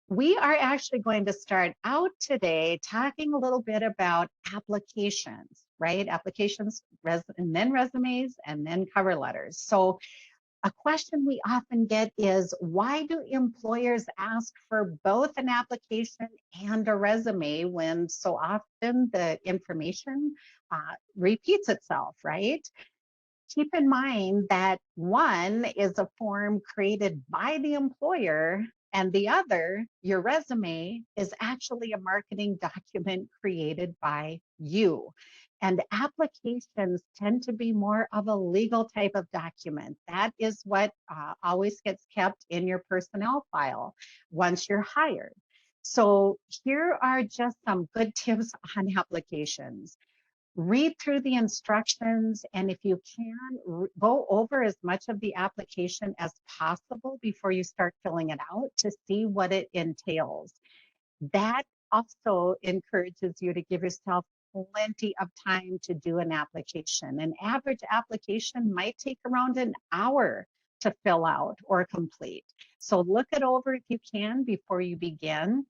We are actually going to start out today talking a little bit about applications, right? Applications, and then resumes, and then cover letters. So a question we often get is, why do employers ask for both an application and a resume when so often the information repeats itself, right? Keep in mind that one is a form created by the employer, and the other, your resume, is actually a marketing document created by you. And applications tend to be more of a legal type of document. That is what always gets kept in your personnel file once you're hired. So here are just some good tips on applications. Read through the instructions, and if you can, go over as much of the application as possible before you start filling it out to see what it entails. That also encourages you to give yourself plenty of time to do an application. An average application might take around an hour to fill out or complete. So look it over if you can before you begin.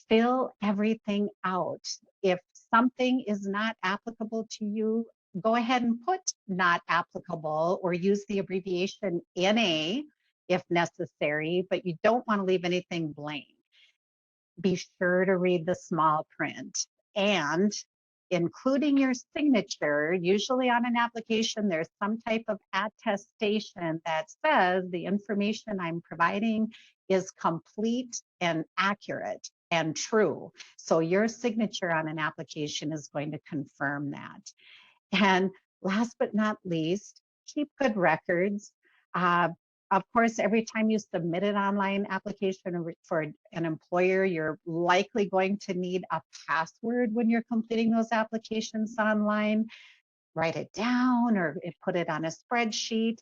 Fill everything out. If something is not applicable to you, go ahead and put not applicable or use the abbreviation NA if necessary, but you don't want to leave anything blank. Be sure to read the small print, and including your signature. Usually on an application, there's some type of attestation that says the information I'm providing is complete and accurate and true. So your signature on an application is going to confirm that. And last but not least, keep good records. Uh, of course, every time you submit an online application for an employer, you're likely going to need a password when you're completing those applications online. Write it down or put it on a spreadsheet.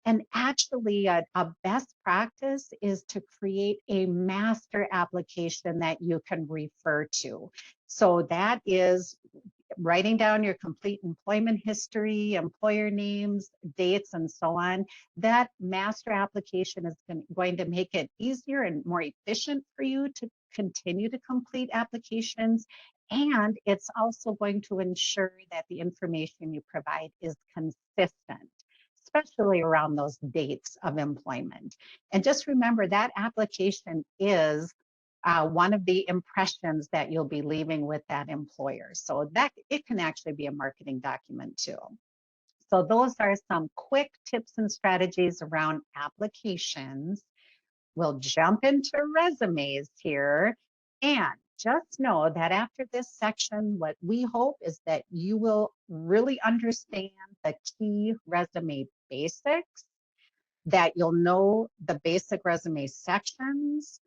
And actually, a best practice is to create a master application that you can refer to. So that is writing down your complete employment history, employer names, dates, and so on. That master application is going to make it easier and more efficient for you to continue to complete applications. And it's also going to ensure that the information you provide is consistent, especially around those dates of employment. And just remember that application is one of the impressions that you'll be leaving with that employer. So that it can actually be a marketing document too. So those are some quick tips and strategies around applications. We'll jump into resumes here. And just know that after this section, what we hope is that you will really understand the key resume basics, that you'll know the basic resume sections.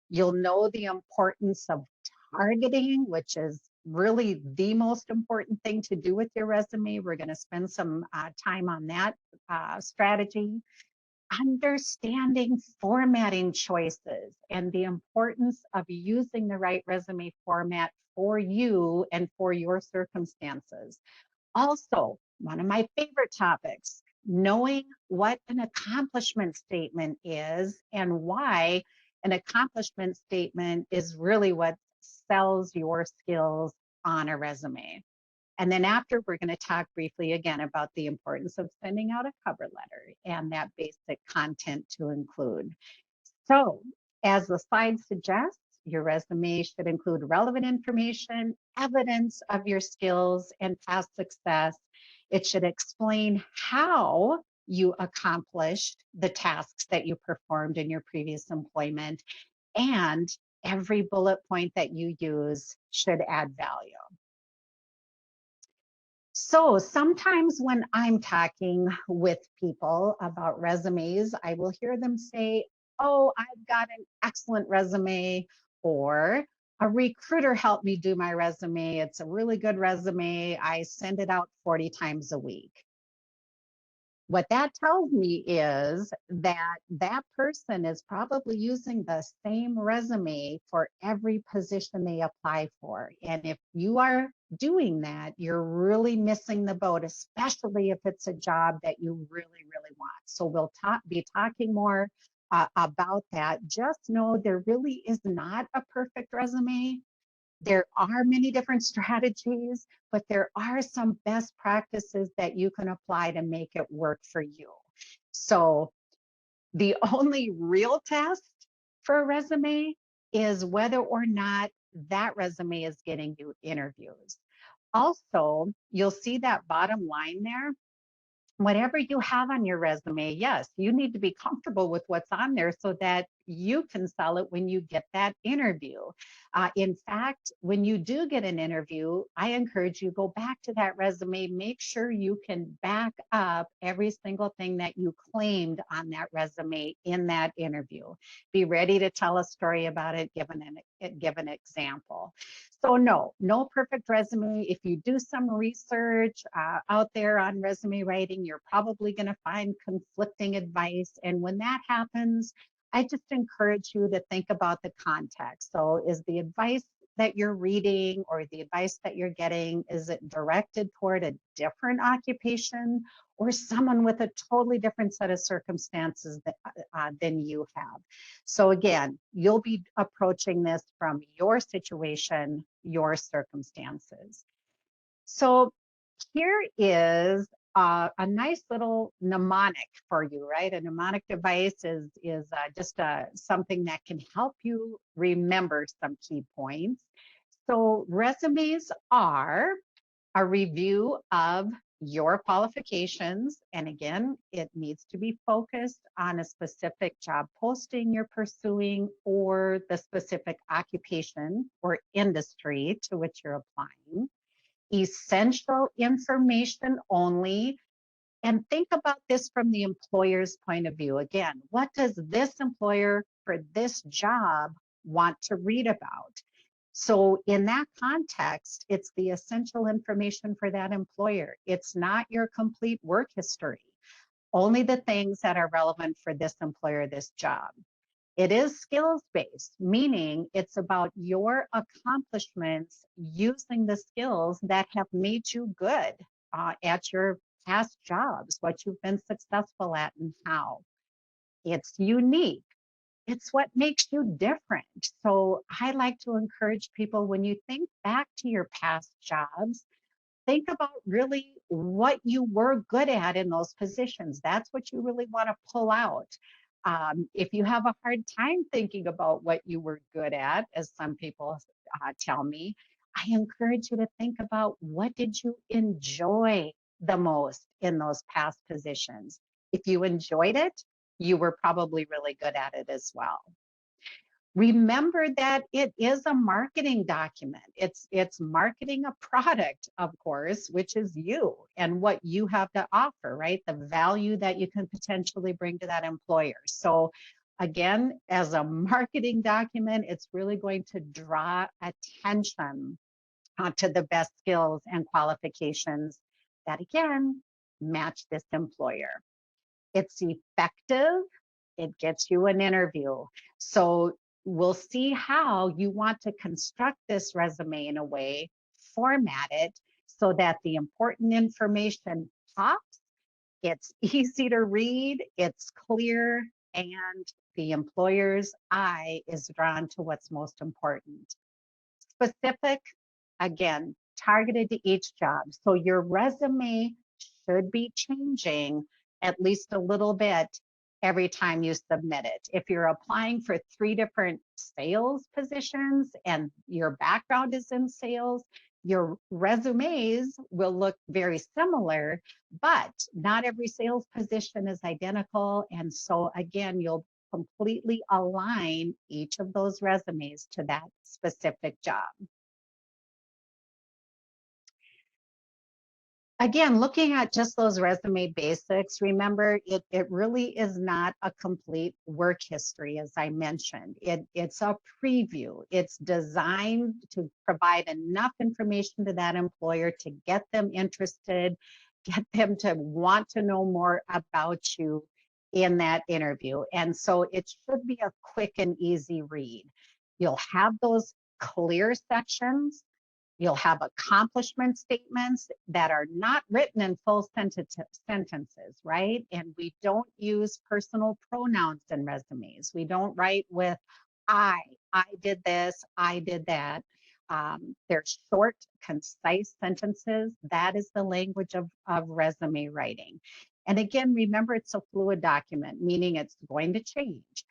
You'll know the importance of targeting, which is really the most important thing to do with your resume. We're going to spend some time on that strategy. Understanding formatting choices and the importance of using the right resume format for you and for your circumstances. Also, one of my favorite topics, knowing what an accomplishment statement is and why an accomplishment statement is really what sells your skills on a resume. And then after, we're going to talk briefly again about the importance of sending out a cover letter and that basic content to include. So, as the slide suggests, your resume should include relevant information, evidence of your skills and past success. It should explain how you accomplished the tasks that you performed in your previous employment, and every bullet point that you use should add value. So sometimes when I'm talking with people about resumes, I will hear them say, "Oh, I've got an excellent resume," or "A recruiter helped me do my resume. It's a really good resume. I send it out 40 times a week." What that tells me is that that person is probably using the same resume for every position they apply for. And if you are doing that, you're really missing the boat, especially if it's a job that you really, really want. So we'll be talking more about that, just know there really is not a perfect resume. There are many different strategies, but there are some best practices that you can apply to make it work for you. So the only real test for a resume is whether or not that resume is getting you interviews. Also, you'll see that bottom line there. Whatever you have on your resume, yes, you need to be comfortable with what's on there so that you can sell it when you get that interview. In fact, when you do get an interview, I encourage you go back to that resume, make sure you can back up every single thing that you claimed on that resume in that interview. Be ready to tell a story about it, give an example. So no perfect resume. If you do some research out there on resume writing, you're probably going to find conflicting advice. And when that happens, I just encourage you to think about the context. So is the advice that you're reading or the advice that you're getting, is it directed toward a different occupation or someone with a totally different set of circumstances than you have? So again, you'll be approaching this from your situation, your circumstances. So here is a nice little mnemonic for you, right? A mnemonic device is just something that can help you remember some key points. So resumes are a review of your qualifications. And again, it needs to be focused on a specific job posting you're pursuing or the specific occupation or industry to which you're applying. Essential information only. And think about this from the employer's point of view. Again, what does this employer for this job want to read about? So in that context, it's the essential information for that employer. It's not your complete work history, only the things that are relevant for this employer, this job. It is skills-based, meaning it's about your accomplishments using the skills that have made you good at your past jobs, what you've been successful at and how. It's unique. It's what makes you different. So I like to encourage people, when you think back to your past jobs, think about really what you were good at in those positions. That's what you really want to pull out. If you have a hard time thinking about what you were good at, as some people tell me, I encourage you to think about, what did you enjoy the most in those past positions? If you enjoyed it, you were probably really good at it as well. Remember that it is a marketing document. It's marketing a product, of course, which is you and what you have to offer, right? The value that you can potentially bring to that employer. So again, as a marketing document, it's really going to draw attention to the best skills and qualifications that, again, match this employer. It's effective. It gets you an interview. So we'll see how you want to construct this resume in a way, format it so that the important information pops, it's easy to read, it's clear, and the employer's eye is drawn to what's most important. Specific, again, targeted to each job. So your resume should be changing at least a little bit every time you submit it. If you're applying for 3 different sales positions and your background is in sales, your resumes will look very similar, but not every sales position is identical. And so again, you'll completely align each of those resumes to that specific job. Again, looking at just those resume basics, remember, it really is not a complete work history, as I mentioned. It's a preview. It's designed to provide enough information to that employer to get them interested, get them to want to know more about you in that interview. And so it should be a quick and easy read. You'll have those clear sections You'll have accomplishment statements that are not written in full sentences, right? And we don't use personal pronouns in resumes. We don't write with I did this, I did that. They're short, concise sentences. That is the language of resume writing. And again, remember, it's a fluid document, meaning it's going to change.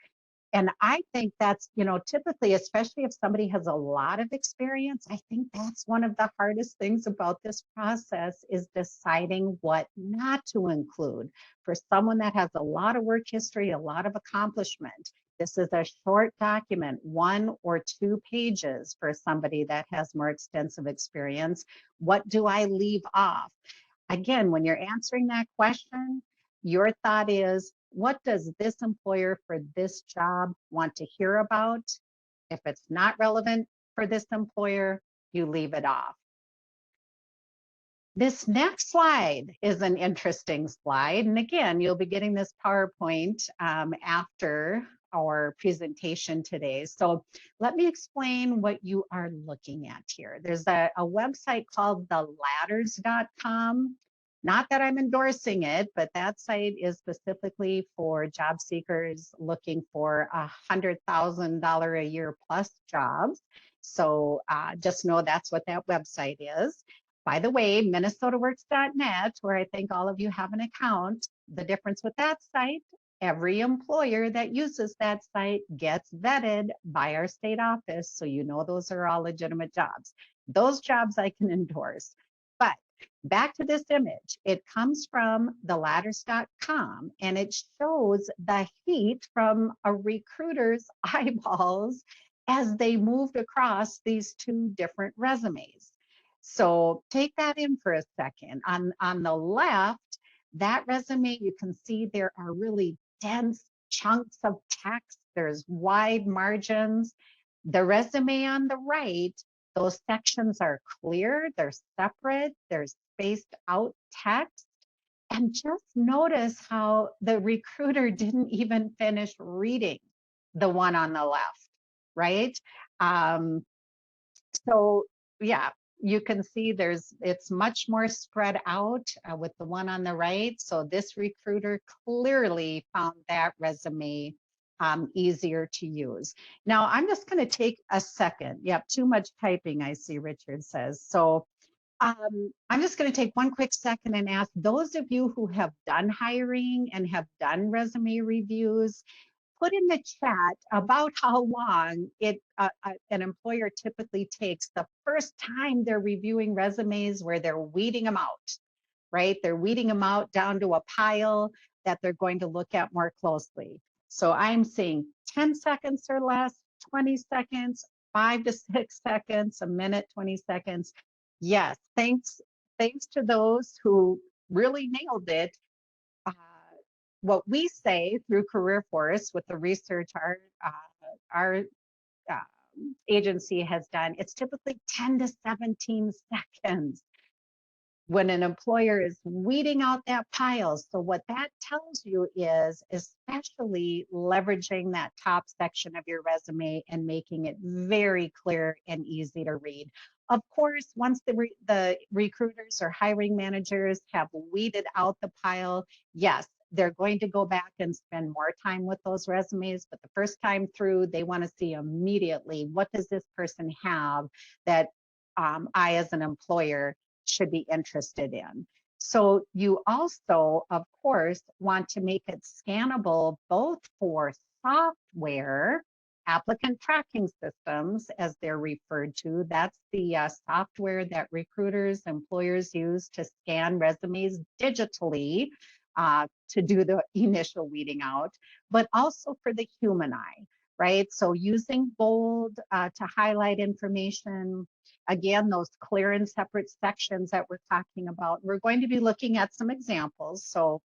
And I think that's, typically, especially if somebody has a lot of experience, I think that's one of the hardest things about this process is deciding what not to include. For someone that has a lot of work history, a lot of accomplishment, this is a short document, 1 or 2 pages for somebody that has more extensive experience. What do I leave off? Again, when you're answering that question, your thought is, what does this employer for this job want to hear about? If it's not relevant for this employer, you leave it off. This next slide is an interesting slide. And again, you'll be getting this PowerPoint after our presentation today. So let me explain what you are looking at here. There's a website called theladders.com. Not that I'm endorsing it, but that site is specifically for job seekers looking for $100,000 a year plus jobs. So just know that's what that website is. By the way, minnesotaworks.net, where I think all of you have an account, the difference with that site, every employer that uses that site gets vetted by our state office, so you know those are all legitimate jobs. Those jobs I can endorse. But back to this image, it comes from theladders.com, and it shows the heat from a recruiter's eyeballs as they moved across these 2 different resumes. So take that in for a second. On the left, that resume, you can see there are really dense chunks of text. There's wide margins. The resume on the right, those sections are clear, they're separate, there's spaced out text. And just notice how the recruiter didn't even finish reading the one on the left, right? So yeah, you can see it's much more spread out with the one on the right. So this recruiter clearly found that resume easier to use. Now I'm just going to take a second. Yep, too much typing, I see Richard says. So I'm just going to take one quick second and ask those of you who have done hiring and have done resume reviews, put in the chat about how long an employer typically takes the first time they're reviewing resumes where they're weeding them out, right? They're weeding them out down to a pile that they're going to look at more closely. So I'm seeing 10 seconds or less, 20 seconds, 5 to 6 seconds, a minute, 20 seconds. Yes, thanks to those who really nailed it. What we say through Career Force with the research our agency has done, it's typically 10 to 17 seconds when an employer is weeding out that pile. So what that tells you is, especially leveraging that top section of your resume and making it very clear and easy to read. Of course, once the recruiters or hiring managers have weeded out the pile, yes, they're going to go back and spend more time with those resumes, but the first time through, they want to see immediately, what does this person have that I, as an employer, should be interested in. So you also, of course, want to make it scannable both for software, applicant tracking systems, as they're referred to. That's the software that recruiters, employers use to scan resumes digitally to do the initial weeding out, but also for the human eye, right? So using bold to highlight information, again, those clear and separate sections that we're talking about. We're going to be looking at some examples, so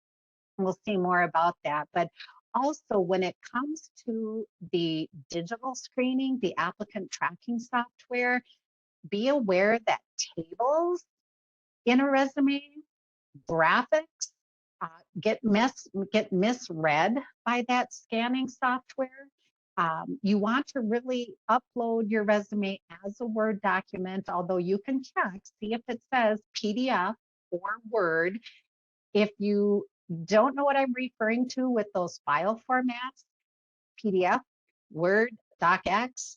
we'll see more about that. But also when it comes to the digital screening, the applicant tracking software, be aware that tables in a resume, graphics, get misread by that scanning software. You want to really upload your resume as a Word document, although you can check, see if it says PDF or Word. If you don't know what I'm referring to with those file formats, PDF, Word, DocX,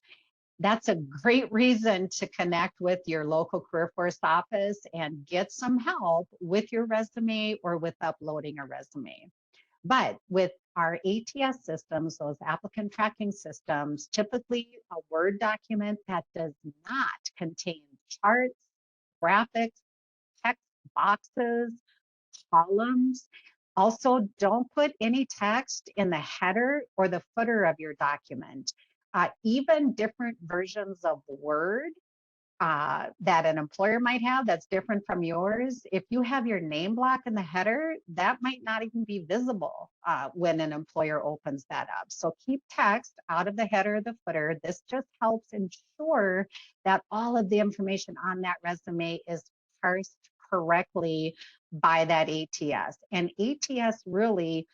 that's a great reason to connect with your local career force office and get some help with your resume or with uploading a resume. But with our ATS systems, those applicant tracking systems, typically a Word document that does not contain charts, graphics, text boxes, columns. Also, don't put any text in the header or the footer of your document. Even different versions of Word that an employer might have that's different from yours. If you have your name block in the header, that might not even be visible when an employer opens that up. So keep text out of the header or the footer. This just helps ensure that all of the information on that resume is parsed correctly by that ATS. And ATS really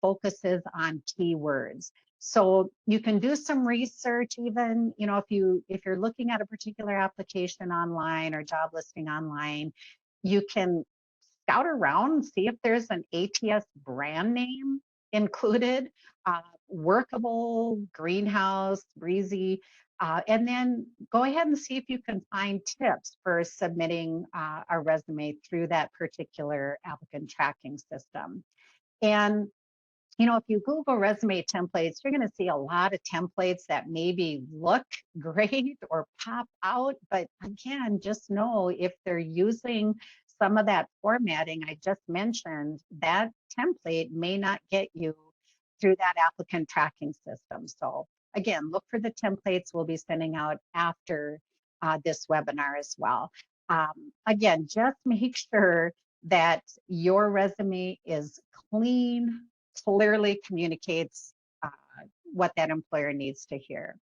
focuses on keywords. So you can do some research even, if you're looking at a particular application online or job listing online, you can scout around, see if there's an ATS brand name included, workable, greenhouse, breezy, and then go ahead and see if you can find tips for submitting a resume through that particular applicant tracking system. And if you Google resume templates, you're going to see a lot of templates that maybe look great or pop out. But again, just know if they're using some of that formatting I just mentioned, that template may not get you through that applicant tracking system. So again, look for the templates we'll be sending out after this webinar as well. Again, just make sure that your resume is clean, clearly communicates what that employer needs to hear.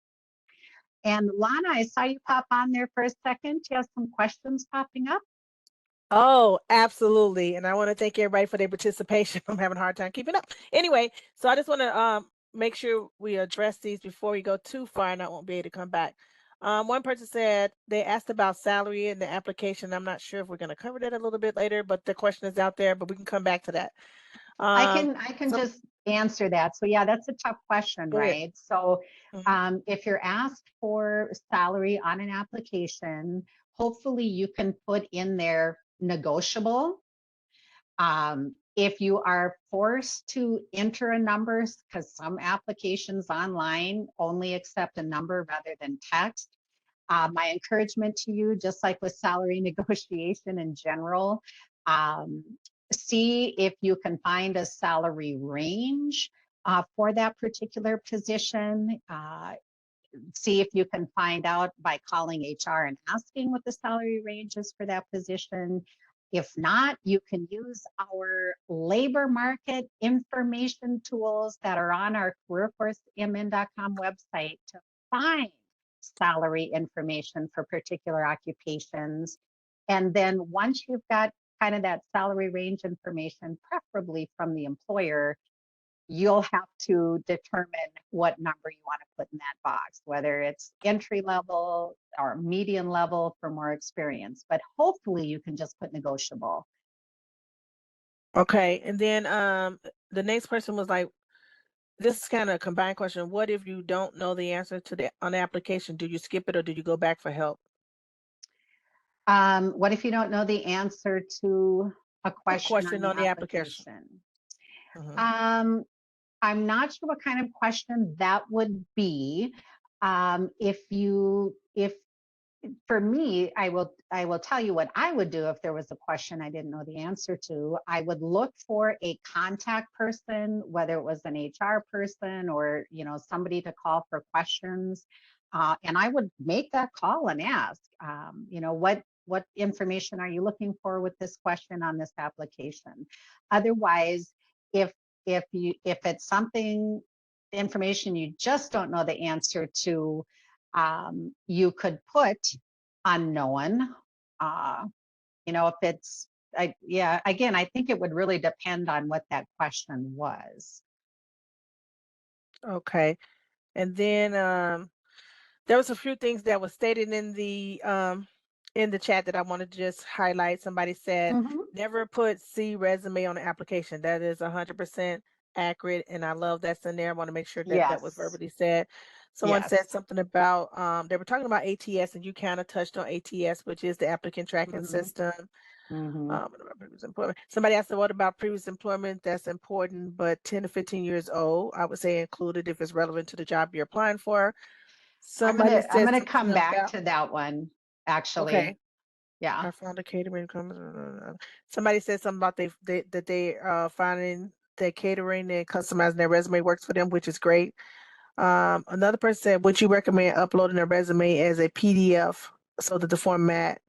And Lana, I saw you pop on there for a second. You have some questions popping up? Oh, absolutely. And I want to thank everybody for their participation. I'm having a hard time keeping up. Anyway, so I just want to make sure we address these before we go too far and I won't be able to come back. One person said they asked about salary in the application. I'm not sure if we're going to cover that a little bit later, but the question is out there, but we can come back to that. I can just answer that. So yeah, that's a tough question, Go ahead. right? So Mhm. if you're asked for salary on an application, hopefully you can put in there negotiable. If you are forced to enter a number, because some applications online only accept a number rather than text, my encouragement to you, just like with salary negotiation in general, um, see if you can find a salary range for that particular position. See if you can find out by calling HR and asking what the salary range is for that position. If not, you can use our labor market information tools that are on our careerforcemn.com website to find salary information for particular occupations. And then once you've got kind of that salary range information, preferably from the employer, you'll have to determine what number you want to put in that box, whether it's entry level or median level for more experience. But hopefully you can just put negotiable. Okay. And then the next person was like, this is kind of a combined question. What if you don't know the answer to the on the application? Do you skip it or do you go back for help? What if you don't know the answer to a A question on question the on the application. application? Mhm. Um, I'm not sure what kind of question that would be. If for me, I will tell you what I would do if there was a question I didn't know the answer to. I would look for a contact person, whether it was an HR person or somebody to call for questions, and I would make that call and ask, what information are you looking for with this question on this application? Otherwise, if if it's something information you just don't know the answer to, you could put unknown. Uh, if it's, yeah, again, I think it would really depend on what that question was. Okay. And then there was a few things that was stated in the chat that I wanted to just highlight. Somebody said, Mhm. never put C resume on the application. That is 100% accurate, and I love that's in there. I want to make sure that that was Yes. verbally said. Someone Yes. said something about they were talking about ATS, and you kind of touched on ATS, which is the applicant tracking Mhm. system. Mhm. What about previous employment? Somebody asked, what about previous employment? That's important, but 10 to 15 years old. I would say included if it's relevant to the job you're applying for. Somebody I'm said gonna something come back about, to that one, okay, actually. Yeah. I found a catering company. Somebody said something about that they finding that catering and customizing their resume works for them, which is great. Another person said, would you recommend uploading their resume as a PDF so that the format?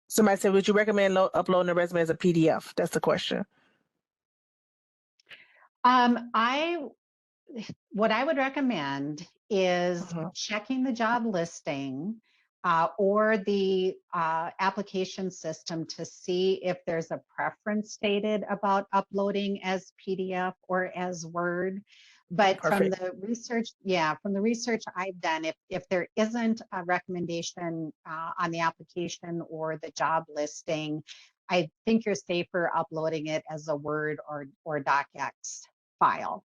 Somebody said, would you recommend uploading their resume as a PDF? That's the question. I what I would recommend is Uh-huh. checking the job listing or the application system to see if there's a preference stated about uploading as PDF or as Word. But from Perfect. the research, yeah, from the research I've done, if there isn't a recommendation on the application or the job listing, I think you're safer uploading it as a Word or docx file.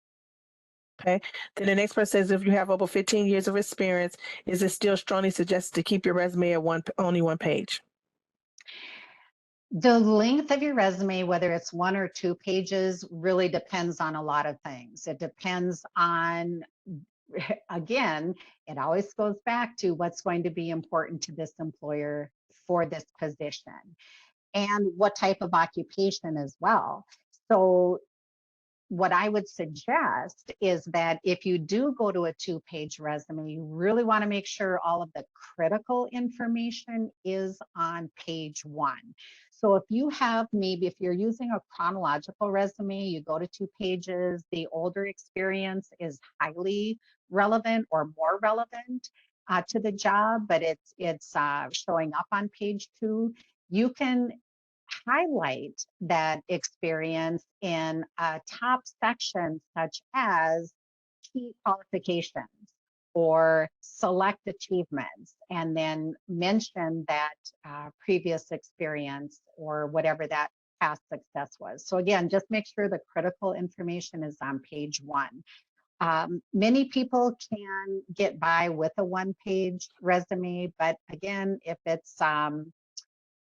Okay. Then the next person says, if you have over 15 years of experience, is it still strongly suggested to keep your resume at only one page? The length of your resume, whether it's 1 or 2 pages, really depends on a lot of things. It depends on, again, it always goes back to what's going to be important to this employer for this position and what type of occupation as well. So what I would suggest is that if you do go to a 2 page resume, you really want to make sure all of the critical information is on page 1. So if you have, maybe if you're using a chronological resume, you go to 2 pages, the older experience is highly relevant or more relevant to the job, but it's showing up on page 2. You can highlight that experience in a top section, such as key qualifications or select achievements, and then mention that previous experience or whatever that past success was. So again, just make sure the critical information is on page 1. Many people can get by with a 1 page resume, but again, if it's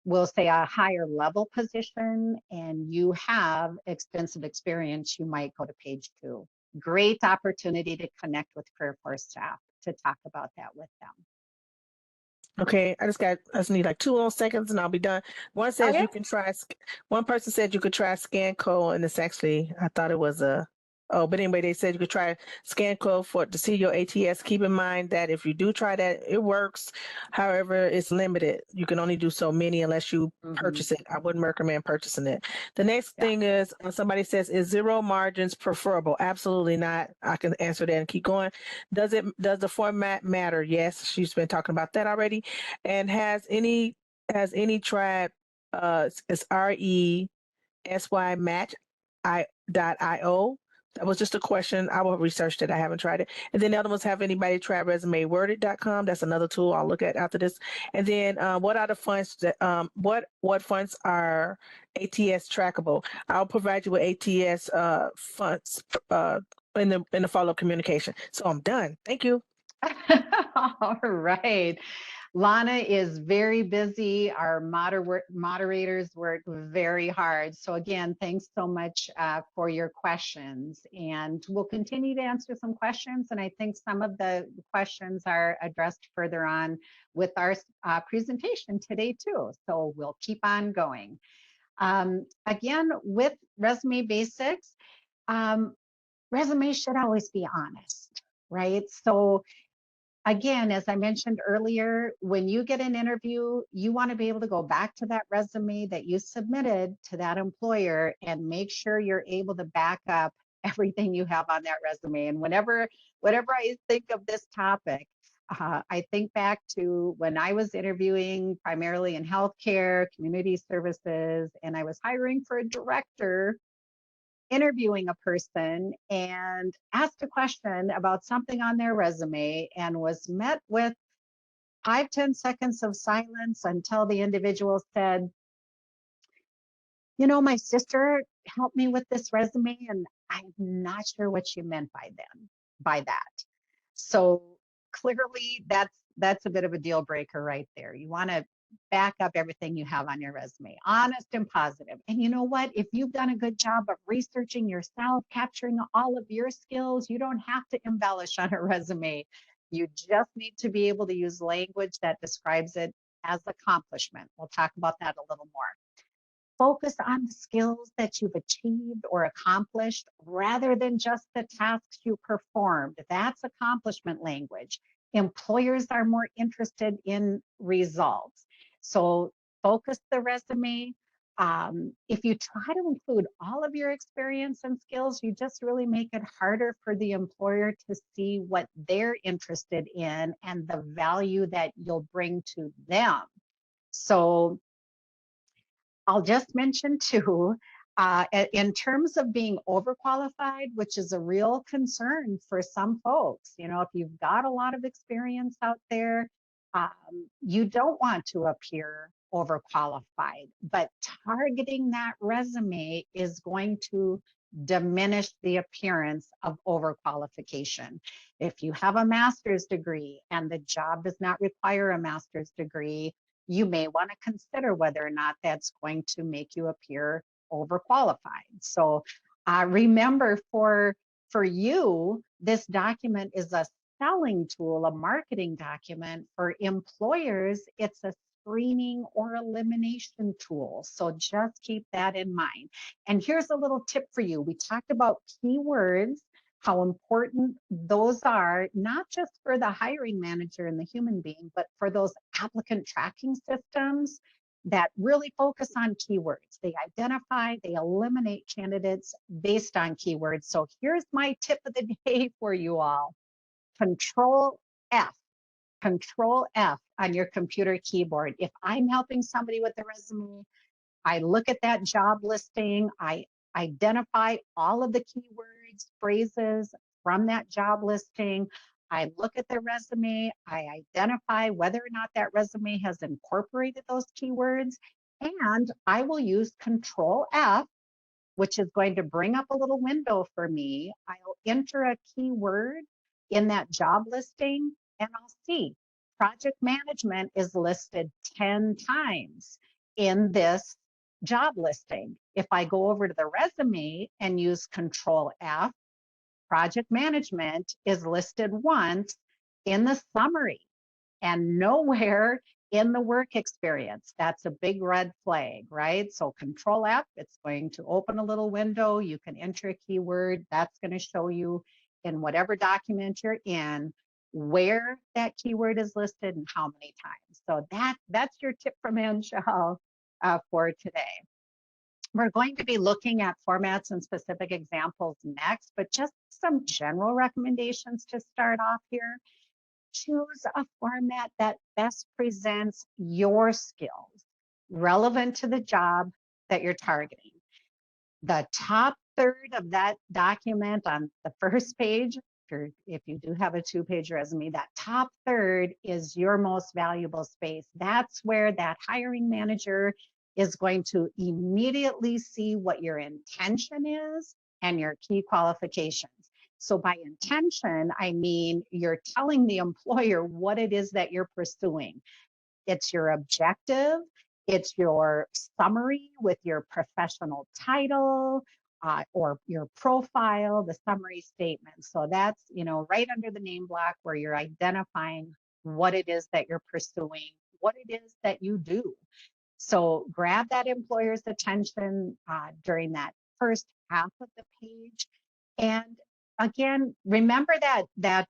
we'll say a higher level position and you have extensive experience, you might go to page 2. Great opportunity to connect with career force staff to talk about that with them. Okay, I just need like 2 more seconds and I'll be done. One says Okay. you can try, one person said you could try scan code, and it's actually, I thought it was but anyway, they said you could try scan code to see your ATS. Keep in mind that if you do try that, it works. However, it's limited. You can only do so many unless you Mm-hmm. purchase it. I wouldn't recommend purchasing it. The next Yeah. thing is somebody says, is zero margins preferable? Absolutely not. I can answer that and keep going. Does the format matter? Yes, she's been talking about that already. And has any tried it's RESY match .io? That was just a question. I will research that. I haven't tried it. And then the other ones, have anybody tried resumeworded.com? That's another tool I'll look at after this. And then what are the funds that what funds are ATS trackable? I'll provide you with ATS funds in the follow-up communication. So I'm done. Thank you. All right. Lana is very busy. Our moderators work very hard. So again, thanks so much for your questions. And we'll continue to answer some questions. And I think some of the questions are addressed further on with our presentation today too. So we'll keep on going. Again, with resume basics, resumes should always be honest, right? So again, as I mentioned earlier, when you get an interview, you want to be able to go back to that resume that you submitted to that employer and make sure you're able to back up everything you have on that resume. And whenever I think of this topic, I think back to when I was interviewing primarily in healthcare, community services, and I was hiring for a director interviewing a person and asked a question about something on their resume and was met with 5, 10 seconds of silence until the individual said, you know, my sister helped me with this resume and I'm not sure what she meant by that. So clearly that's a bit of a deal breaker right there. You want to back up everything you have on your resume, honest and positive. And you know what? If you've done a good job of researching yourself, capturing all of your skills, you don't have to embellish on a resume. You just need to be able to use language that describes it as accomplishment. We'll talk about that a little more. Focus on the skills that you've achieved or accomplished rather than just the tasks you performed. That's accomplishment language. Employers are more interested in results. So focus the resume. If you try to include all of your experience and skills, you just really make it harder for the employer to see what they're interested in and the value that you'll bring to them. So I'll just mention too, in terms of being overqualified, which is a real concern for some folks. You know, if you've got a lot of experience out there, you don't want to appear overqualified, but targeting that resume is going to diminish the appearance of overqualification. If you have a master's degree and the job does not require a master's degree, you may want to consider whether or not that's going to make you appear overqualified. So remember, for you, this document is a selling tool, a marketing document. For employers, it's a screening or elimination tool. So just keep that in mind. And here's a little tip for you. We talked about keywords, how important those are, not just for the hiring manager and the human being, but for those applicant tracking systems that really focus on keywords. They identify, they eliminate candidates based on keywords. So here's my tip of the day for you all. Control F. Control F on your computer keyboard. If I'm helping somebody with a resume, I look at that job listing, I identify all of the keywords, phrases from that job listing. I look at their resume, I identify whether or not that resume has incorporated those keywords, and I will use Control F, which is going to bring up a little window for me. I'll enter a keyword in that job listing and I'll see project management is listed 10 times in this job listing. If I go over to the resume and use Control F, project management is listed once in the summary and nowhere in the work experience. That's a big red flag, right? So Control F, it's going to open a little window. You can enter a keyword. That's going to show you in whatever document you're in where that keyword is listed and how many times. So that's your tip from Angel for today. We're going to be looking at formats and specific examples next, but just some general recommendations to start off here. Choose a format that best presents your skills relevant to the job that you're targeting. The top third of that document on the first page, if you do have a 2-page resume, that top third is your most valuable space. That's where that hiring manager is going to immediately see what your intention is and your key qualifications. So by intention, I mean you're telling the employer what it is that you're pursuing. It's your objective, it's your summary with your professional title or your profile, the summary statement. So that's, you know, right under the name block where you're identifying what it is that you're pursuing, what it is that you do. So grab that employer's attention during that first half of the page. And again, remember that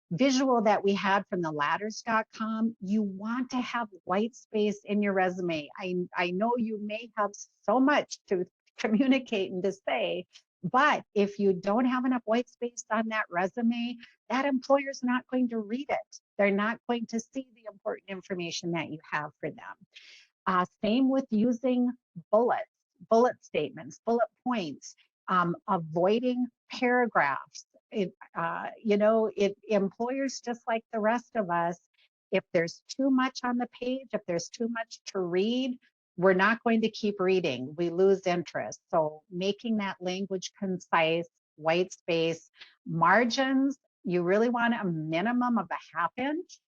visual that we had from the ladders.com. You want to have white space in your resume. I know you may have so much to communicate and to say, but if you don't have enough white space on that resume, that employer's not going to read it. They're not going to see the important information that you have for them. Same with using bullets. bullet statements, bullet points, avoiding paragraphs. Employers, just like the rest of us, if there's too much on the page, if there's too much to read, we're not going to keep reading. We lose interest. So making that language concise, white space, margins, you really want a minimum of a half inch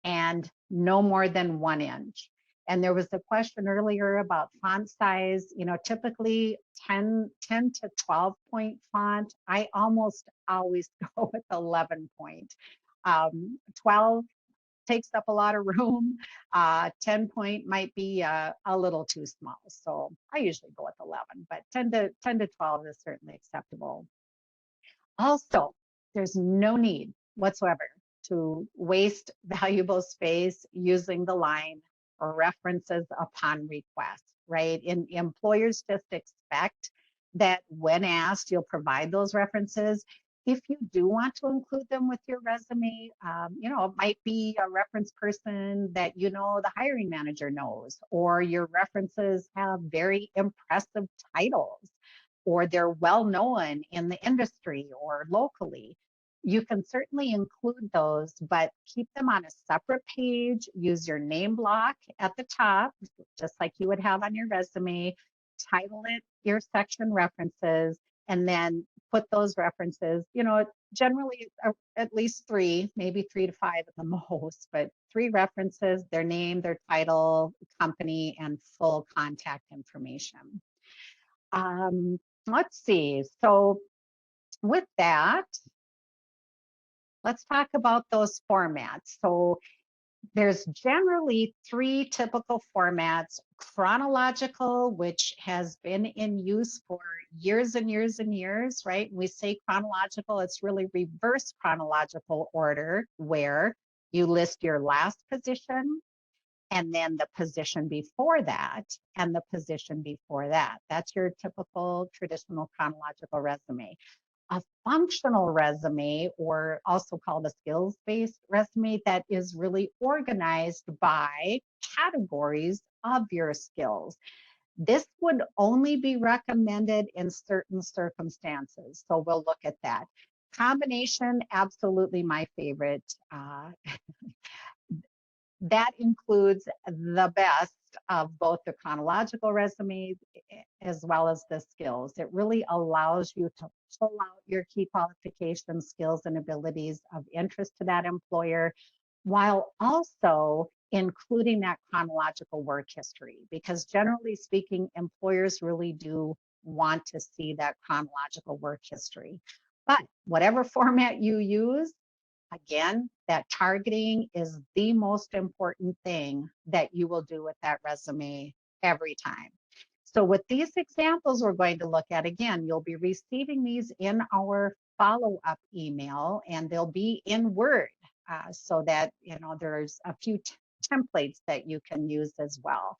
and no more than 1 inch. And there was a question earlier about font size, typically 10 to 12 point font. I almost always go with 11 point. 12 takes up a lot of room. 10 point might be a little too small. So I usually go with 11, but 10 to 12 is certainly acceptable. Also, there's no need whatsoever to waste valuable space using the line or references upon request, right? And employers just expect that when asked, you'll provide those references. If you do want to include them with your resume, it might be a reference person that the hiring manager knows, or your references have very impressive titles, or they're well known in the industry or locally. You can certainly include those, but keep them on a separate page. Use your name block at the top, just like you would have on your resume. Title it your section references, and then put those references, generally at least 3, maybe 3 to 5 at the most, but 3 references, their name, their title, company, and full contact information. Let's see. So with that, let's talk about those formats. So there's generally 3 typical formats: chronological, which has been in use for years and years and years, right? When we say chronological, it's really reverse chronological order, where you list your last position, and then the position before that, and the position before that. That's your typical traditional chronological resume. A functional resume, or also called a skills-based resume, that is really organized by categories of your skills. This would only be recommended in certain circumstances. So we'll look at that. Combination, absolutely my favorite. That includes the best of both the chronological resumes as well as the skills. It really allows you to pull out your key qualifications, skills, and abilities of interest to that employer, while also including that chronological work history, because generally speaking, employers really do want to see that chronological work history. But whatever format you use, again, that targeting is the most important thing that you will do with that resume every time. So with these examples we're going to look at, again, you'll be receiving these in our follow-up email, and they'll be in Word, so that there's a few templates that you can use as well.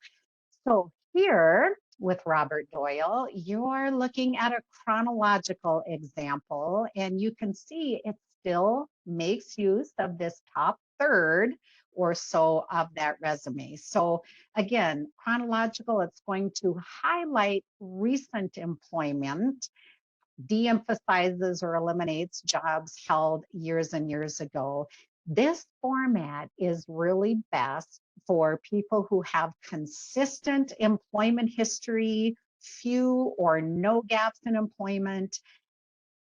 So here with Robert Doyle, you're looking at a chronological example, and you can see it still makes use of this top third or so of that resume. So again, chronological, it's going to highlight recent employment, de-emphasizes or eliminates jobs held years and years ago. This format is really best for people who have consistent employment history, few or no gaps in employment.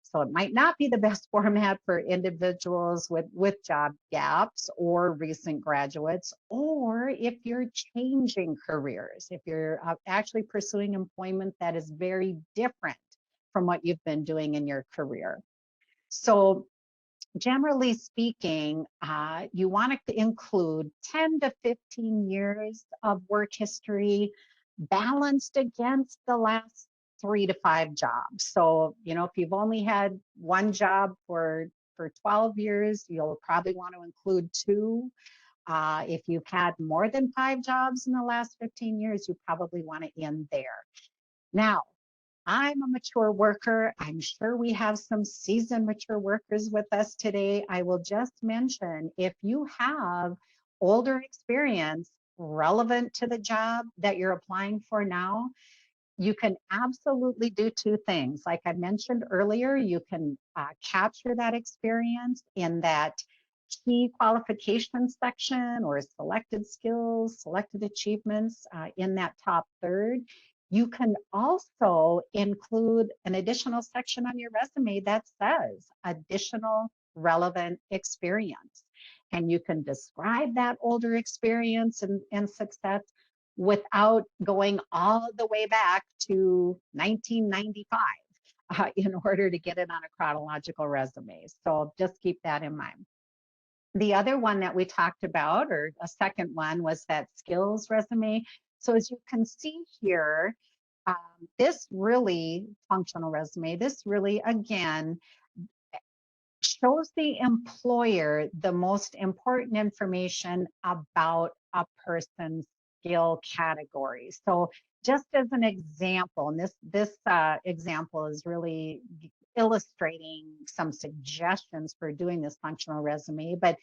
So it might not be the best format for individuals with job gaps or recent graduates, or if you're changing careers, if you're actually pursuing employment that is very different from what you've been doing in your career. So generally speaking, you want to include 10 to 15 years of work history balanced against the last 3 to 5 jobs. So, if you've only had one job for 12 years, you'll probably want to include 2. If you've had more than 5 jobs in the last 15 years, you probably want to end there. Now, I'm a mature worker. I'm sure we have some seasoned mature workers with us today. I will just mention, if you have older experience relevant to the job that you're applying for now, You can absolutely do two things. Like I mentioned earlier, you can capture that experience in that key qualifications section or selected skills, selected achievements in that top third. You can also include an additional section on your resume that says additional relevant experience. And you can describe that older experience and success without going all the way back to 1995 in order to get it on a chronological resume. So just keep that in mind. The other one that we talked about, or a second one, was that skills resume. So as you can see here, this really functional resume, this really, again, shows the employer the most important information about a person's skill category. So just as an example, and this example is really illustrating some suggestions for doing this functional resume, but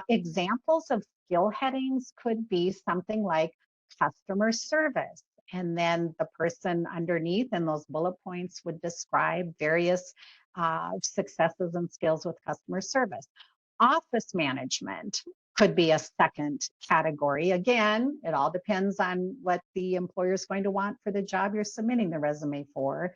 examples of skill headings could be something like customer service. And then the person underneath in those bullet points would describe various successes and skills with customer service. Office management could be a second category. Again, it all depends on what the employer is going to want for the job you're submitting the resume for.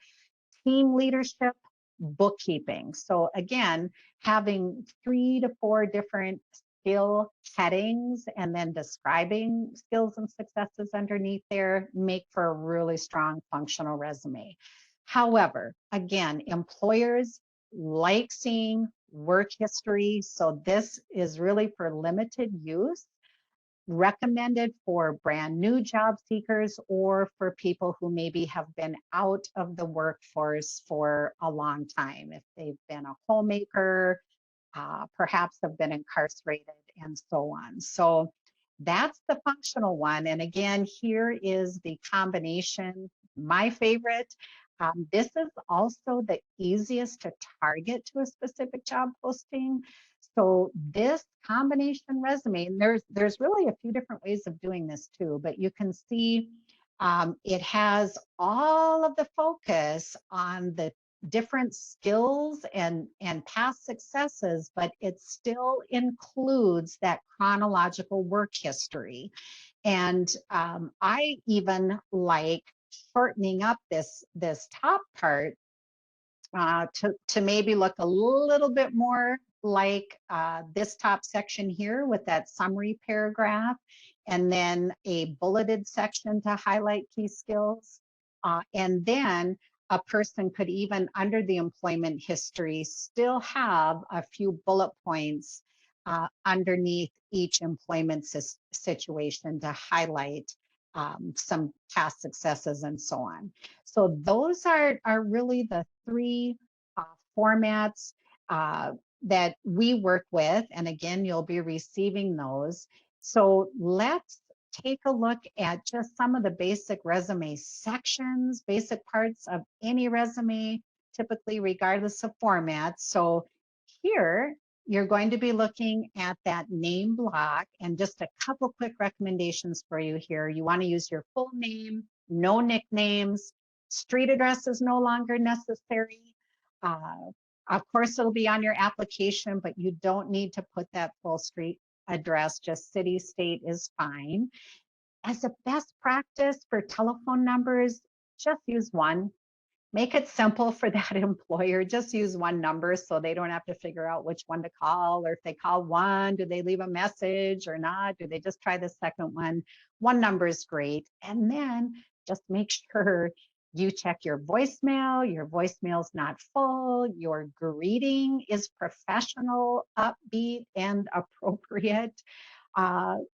Team leadership, bookkeeping. So again, having 3 to 4 different skill headings and then describing skills and successes underneath there make for a really strong functional resume. However, again, employers like seeing work history. So this is really for limited use, recommended for brand new job seekers or for people who maybe have been out of the workforce for a long time. If they've been a homemaker, perhaps have been incarcerated and so on. So that's the functional one. And again, here is the combination, my favorite. This is also the easiest to target to a specific job posting. So this combination resume, and there's really a few different ways of doing this too, but you can see it has all of the focus on the different skills and past successes, but it still includes that chronological work history. And I even like shortening up this top part to maybe look a little bit more like this top section here with that summary paragraph, and then a bulleted section to highlight key skills. And then a person could even under the employment history still have a few bullet points underneath each employment situation to highlight some past successes and so on. So those are really the three formats that we work with. And again, you'll be receiving those. So let's take a look at just some of the basic resume sections, basic parts of any resume, typically regardless of format. So here, you're going to be looking at that name block, and just a couple quick recommendations for you here. You want to use your full name, no nicknames. Street address is no longer necessary. Of course, it'll be on your application, but you don't need to put that full street address, just city, state is fine. As a best practice for telephone numbers, just use one. Make it simple for that employer. Just use one number so they don't have to figure out which one to call, or if they call one, do they leave a message or not? Do they just try the second one? One number is great. And then just make sure you check your voicemail. Your voicemail's not full. Your greeting is professional, upbeat, and appropriate.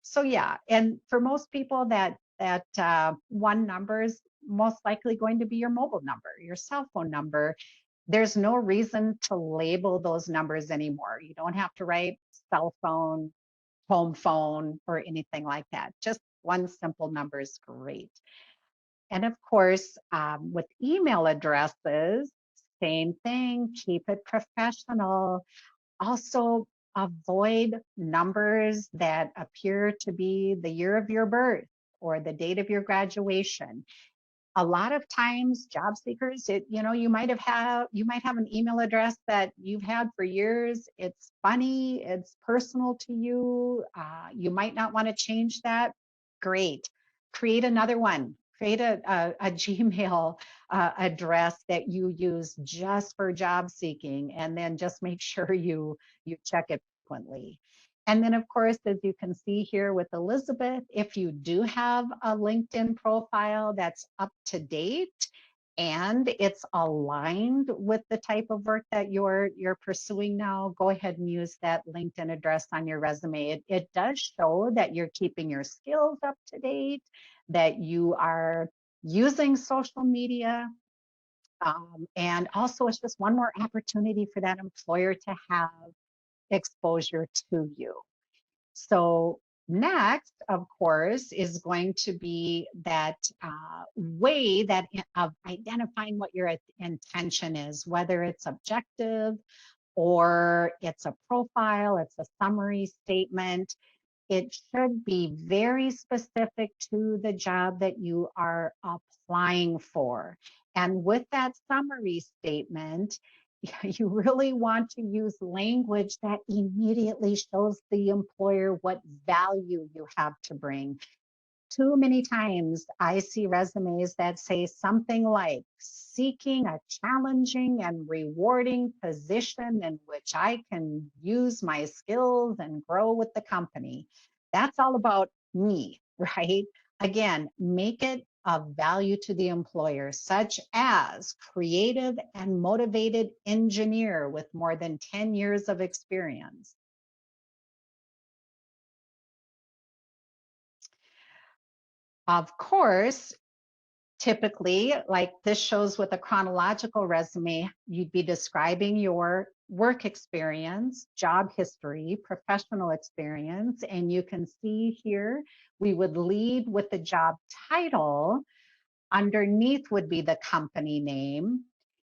So yeah, and for most people that one number is most likely going to be your mobile number, your cell phone number. There's no reason to label those numbers anymore. You don't have to write cell phone, home phone, or anything like that. Just one simple number is great. And of course, with email addresses, same thing, keep it professional. Also, avoid numbers that appear to be the year of your birth or the date of your graduation. A lot of times job seekers, you might have an email address that you've had for years. It's funny, it's personal to you. You might not want to change that. Great. Create another one. Create a Gmail address that you use just for job seeking, and then just make sure you check it frequently. And then, of course, as you can see here with Elizabeth, if you do have a LinkedIn profile that's up to date and it's aligned with the type of work that you're pursuing now, go ahead and use that LinkedIn address on your resume. It does show that you're keeping your skills up to date, that you are using social media. And also, it's just one more opportunity for that employer to have exposure to you. So next, of course, is going to be that way that of identifying what your intention is, whether it's objective or it's a profile, it's a summary statement. It should be very specific to the job that you are applying for. And with that summary statement, you really want to use language that immediately shows the employer what value you have to bring. Too many times I see resumes that say something like seeking a challenging and rewarding position in which I can use my skills and grow with the company. That's all about me, right? Again, make it of value to the employer, such as creative and motivated engineer with more than 10 years of experience. Of course, typically, like this shows with a chronological resume, you'd be describing your work experience, job history, professional experience, and you can see here, we would lead with the job title. Underneath would be the company name.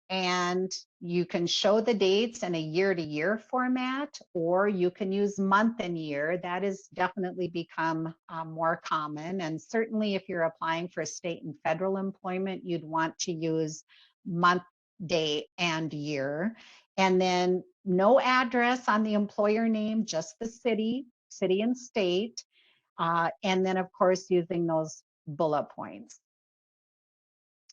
And you can show the dates in a year-to-year format, or you can use month and year. That has definitely become more common. And certainly if you're applying for state and federal employment, you'd want to use month, day, and year. And then no address on the employer name, just the city and state. And then of course, using those bullet points.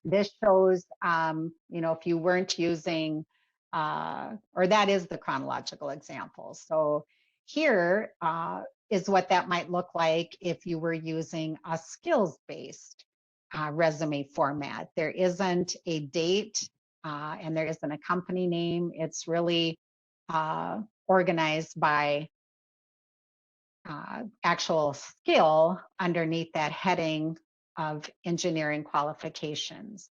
This shows, if you weren't using, or that is the chronological example. So here is what that might look like if you were using a skills-based resume format. There isn't a date and there isn't a company name. It's really organized by actual skill underneath that heading of engineering qualifications.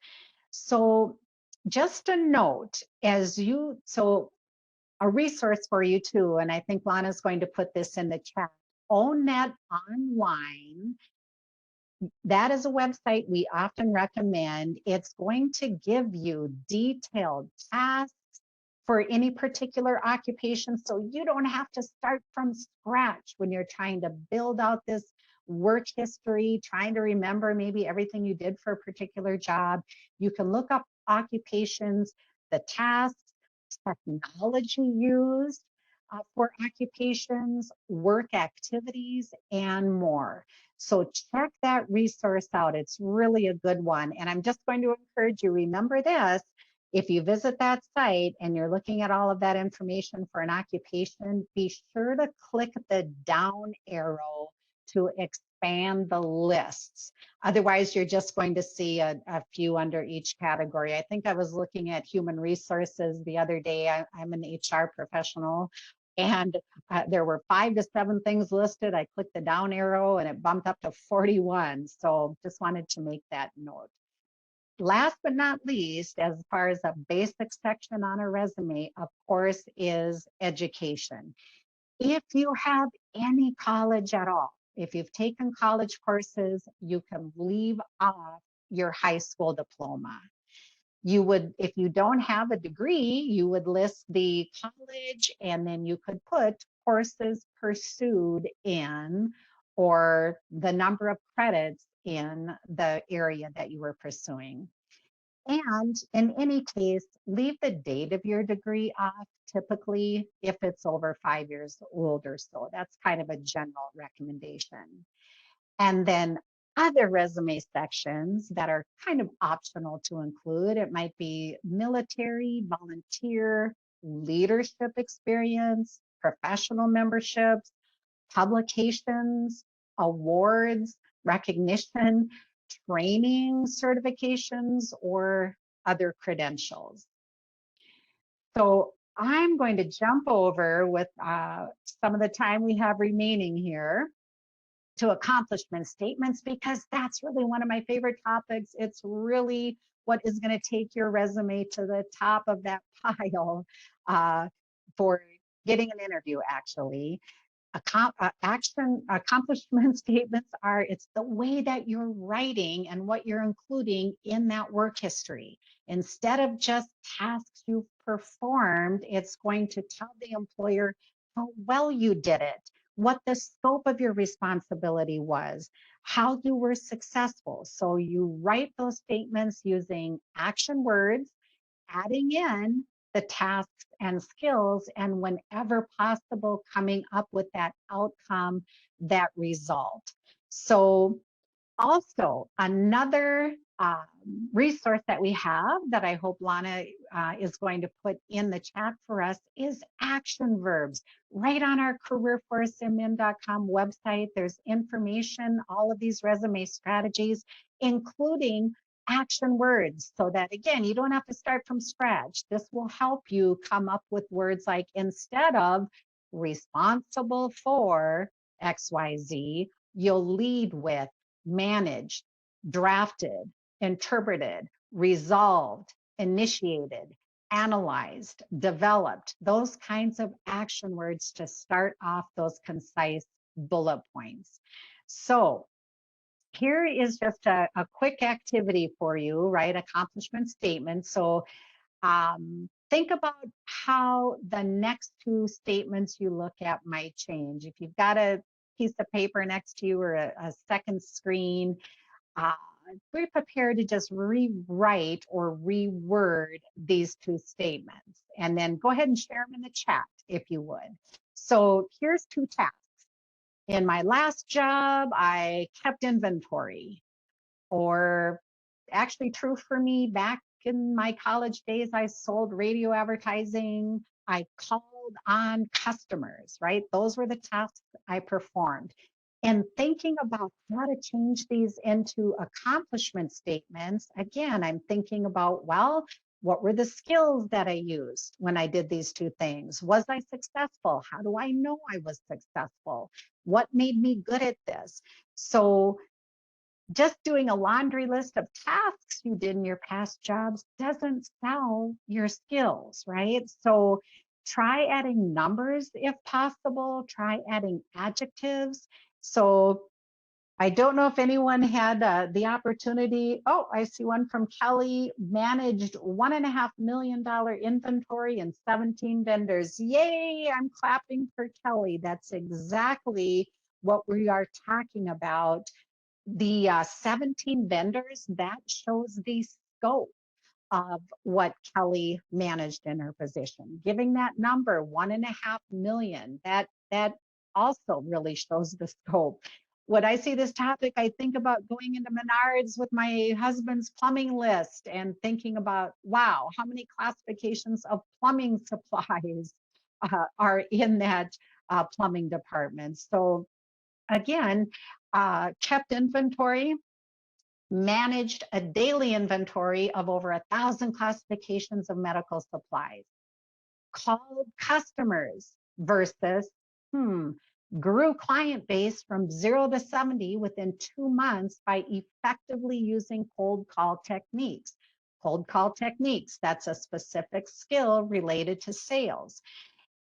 So just a note, so a resource for you too, and I think Lana's going to put this in the chat, OwnNet Online. That is a website we often recommend. It's going to give you detailed tasks for any particular occupation, so you don't have to start from scratch when you're trying to build out this work history, trying to remember maybe everything you did for a particular job. You can look up occupations, the tasks, technology used for occupations, work activities, and more. So check that resource out. It's really a good one. And I'm just going to encourage you, remember this, if you visit that site and you're looking at all of that information for an occupation, be sure to click the down arrow to expand the lists. Otherwise, you're just going to see a few under each category. I think I was looking at human resources the other day. I'm an HR professional, and there were 5 to 7 things listed. I clicked the down arrow and it bumped up to 41. So just wanted to make that note. Last but not least, as far as a basic section on a resume, of course, is education. If you have any college at all, if you've taken college courses, you can leave off your high school diploma. You would, if you don't have a degree, you would list the college and then you could put courses pursued in, or the number of credits in the area that you were pursuing. And in any case, leave the date of your degree off, typically if it's over 5 years old or so. That's kind of a general recommendation. And then other resume sections that are kind of optional to include, it might be military, volunteer, leadership experience, professional memberships, publications, awards, recognition, training certifications, or other credentials. So I'm going to jump over with some of the time we have remaining here to accomplishment statements, because that's really one of my favorite topics. It's really what is going to take your resume to the top of that pile for getting an interview, actually. Accomplishment statements are, it's the way that you're writing and what you're including in that work history. Instead of just tasks you've performed, it's going to tell the employer how well you did it, what the scope of your responsibility was, how you were successful. So you write those statements using action words, adding in the tasks and skills, and whenever possible, coming up with that outcome, that result. So also, another resource that we have that I hope Lana is going to put in the chat for us is action verbs. Right on our careerforcemn.com website, there's information, all of these resume strategies, including action words, so that, again, you don't have to start from scratch. This will help you come up with words like, instead of responsible for XYZ, you'll lead with managed, drafted, interpreted, resolved, initiated, analyzed, developed, those kinds of action words to start off those concise bullet points. So here is just a quick activity for you, right? Accomplishment statement. So think about how the next two statements you look at might change. If you've got a piece of paper next to you or a second screen, we're prepared to just rewrite or reword these two statements, and then go ahead and share them in the chat if you would. So here's two tasks. In my last job, I kept inventory. Or actually true for me, back in my college days, I sold radio advertising. I called on customers, right? Those were the tasks I performed. And thinking about how to change these into accomplishment statements, again, I'm thinking about, well, what were the skills that I used when I did these two things? Was I successful? How do I know I was successful? What made me good at this? So just doing a laundry list of tasks you did in your past jobs doesn't sell your skills, right? So try adding numbers if possible, try adding adjectives. So I don't know if anyone had the opportunity. Oh, I see one from Kelly, managed $1.5 million inventory and 17 vendors. Yay, I'm clapping for Kelly. That's exactly what we are talking about. The 17 vendors, that shows the scope of what Kelly managed in her position. Giving that number, 1.5 million, that also really shows the scope. When I see this topic, I think about going into Menards with my husband's plumbing list and thinking about, wow, how many classifications of plumbing supplies are in that plumbing department. So again, kept inventory, managed a daily inventory of over 1,000 classifications of medical supplies, called customers versus, grew client base from 0 to 70 within 2 months by effectively using cold call techniques. Cold call techniques, that's a specific skill related to sales.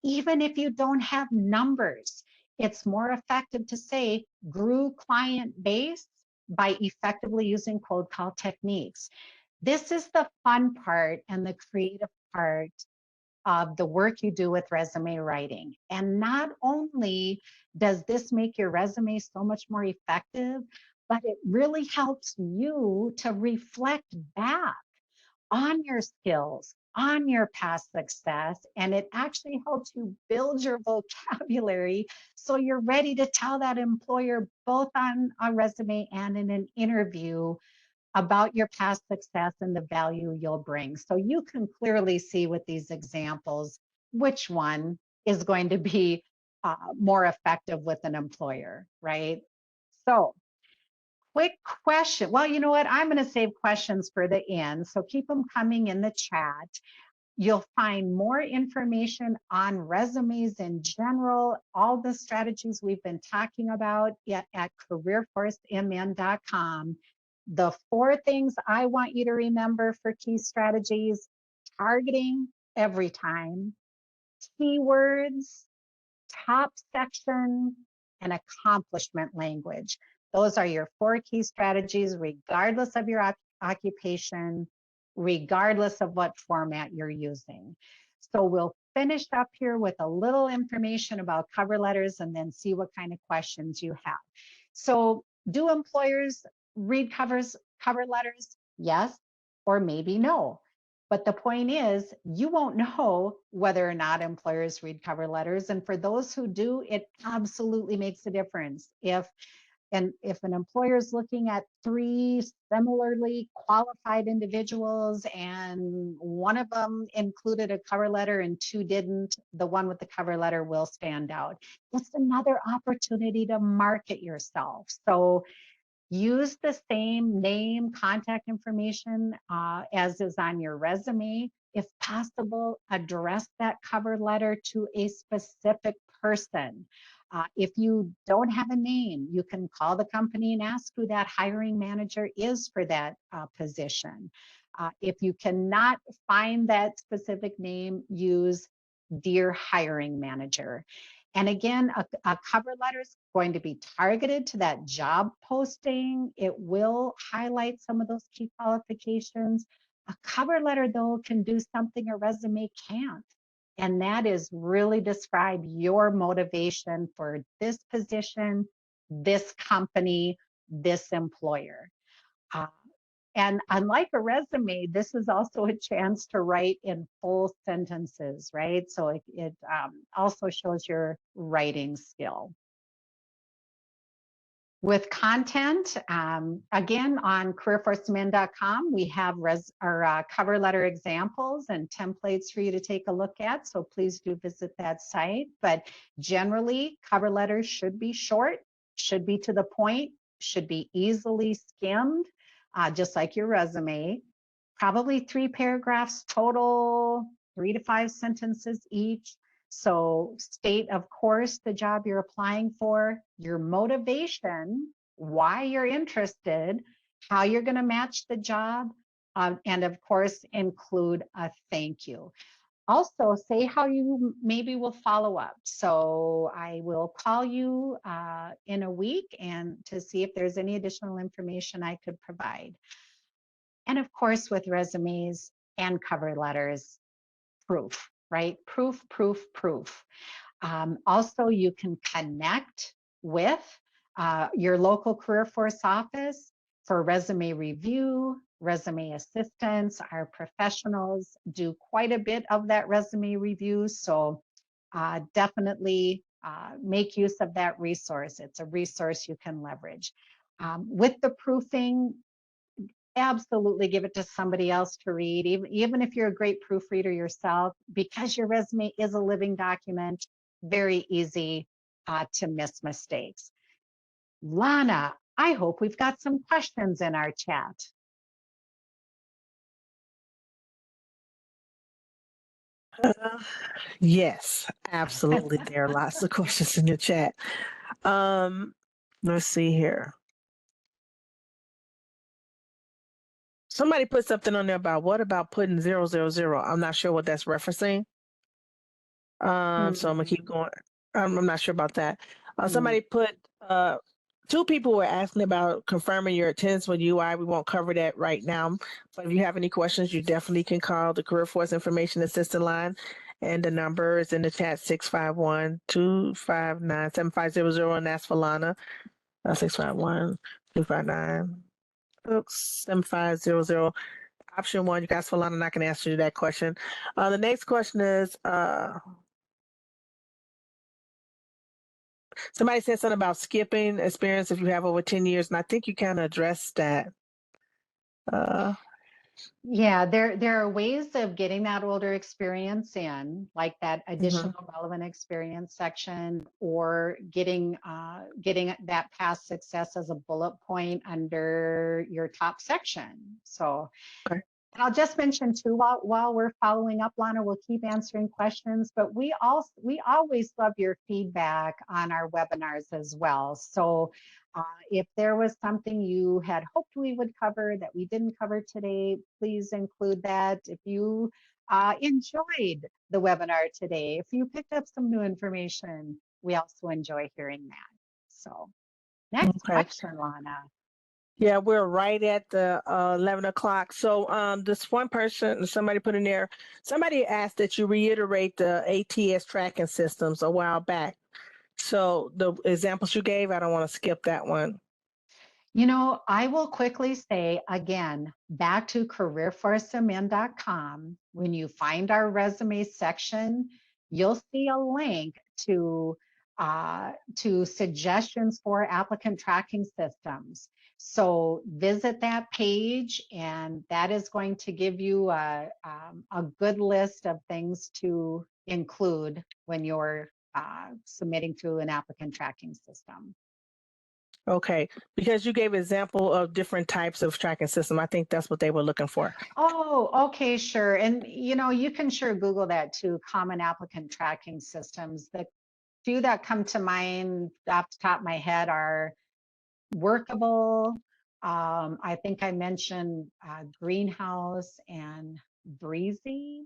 Even if you don't have numbers, it's more effective to say grew client base by effectively using cold call techniques. This is the fun part and the creative part of the work you do with resume writing. And not only does this make your resume so much more effective, but it really helps you to reflect back on your skills, on your past success, and it actually helps you build your vocabulary so you're ready to tell that employer both on a resume and in an interview about your past success and the value you'll bring. So you can clearly see with these examples which one is going to be more effective with an employer, right? So quick question. Well, you know what? I'm going to save questions for the end. So keep them coming in the chat. You'll find more information on resumes in general, all the strategies we've been talking about at careerforcemn.com. The 4 things I want you to remember for key strategies: targeting every time, keywords, top section, and accomplishment language. Those are your 4 key strategies, regardless of your occupation, regardless of what format you're using. So we'll finish up here with a little information about cover letters and then see what kind of questions you have. So do employers read cover letters? Yes, or maybe no. But the point is, you won't know whether or not employers read cover letters. And for those who do, it absolutely makes a difference. If an employer is looking at 3 similarly qualified individuals and one of them included a cover letter and 2 didn't, the one with the cover letter will stand out. It's another opportunity to market yourself. So use the same name, contact information as is on your resume. If possible, address that cover letter to a specific person. If you don't have a name, you can call the company and ask who that hiring manager is for that position. If you cannot find that specific name, use Dear Hiring Manager. And again, a cover letter is going to be targeted to that job posting. It will highlight some of those key qualifications. A cover letter, though, can do something a resume can't. And that is really describe your motivation for this position, this company, this employer. And unlike a resume, this is also a chance to write in full sentences, right? So it also shows your writing skill. With content, again, on careerforcemen.com, we have our cover letter examples and templates for you to take a look at. So please do visit that site. But generally, cover letters should be short, should be to the point, should be easily skimmed, just like your resume. Probably 3 paragraphs total, 3 to 5 sentences each. So state, of course, the job you're applying for, your motivation, why you're interested, how you're going to match the job, and of course, include a thank you. Also, say how you maybe will follow up. So I will call you in a week and to see if there's any additional information I could provide. And of course, with resumes and cover letters, proof, right? Proof, proof, proof. Also, you can connect with your local career force office for resume review, resume assistance. Our professionals do quite a bit of that resume review. So definitely make use of that resource. It's a resource you can leverage. With the proofing, absolutely give it to somebody else to read, even if you're a great proofreader yourself, because your resume is a living document, very easy to miss mistakes. Lana, I hope we've got some questions in our chat. Yes, absolutely. There are lots of questions in your chat. Let's see here. Somebody put something on there about what about putting 000? I'm not sure what that's referencing. So I'm gonna keep going. I'm not sure about that. Somebody put 2 people were asking about confirming your attendance with UI. We won't cover that right now, but if you have any questions, you definitely can call the Career Force Information Assistant line And the number is in the chat, 651-259-7500, and that's for Lana. 651-259. Oops, 7500. Option one, you guys for Lana, and I can answer you that question. The next question is, somebody said something about skipping experience if you have over 10 years, and I think you kind of addressed that. Yeah, there are ways of getting that older experience in, like that additional relevant experience section, or getting that past success as a bullet point under your top section. So Okay. I'll just mention too, while we're following up, Lana, we'll keep answering questions, but we always love your feedback on our webinars as well. So if there was something you had hoped we would cover that we didn't cover today, please include that. If you enjoyed the webinar today, if you picked up some new information, we also enjoy hearing that. So next question, Lana. Yeah, we're right at the 11 o'clock. So this one person, somebody put in there, somebody asked that you reiterate the ATS tracking systems a while back. So the examples you gave, I don't want to skip that one. You know, I will quickly say again, back to careerforcemen.com. When you find our resume section, you'll see a link to suggestions for applicant tracking systems. So visit that page, and that is going to give you a good list of things to include when you're submitting to an applicant tracking system. Okay, because you gave example of different types of tracking system. I think that's what they were looking for. Oh, okay, sure. And you know, you can sure Google that too, common applicant tracking systems. The few that come to mind off the top of my head are Workable. I think I mentioned Greenhouse and Breezy.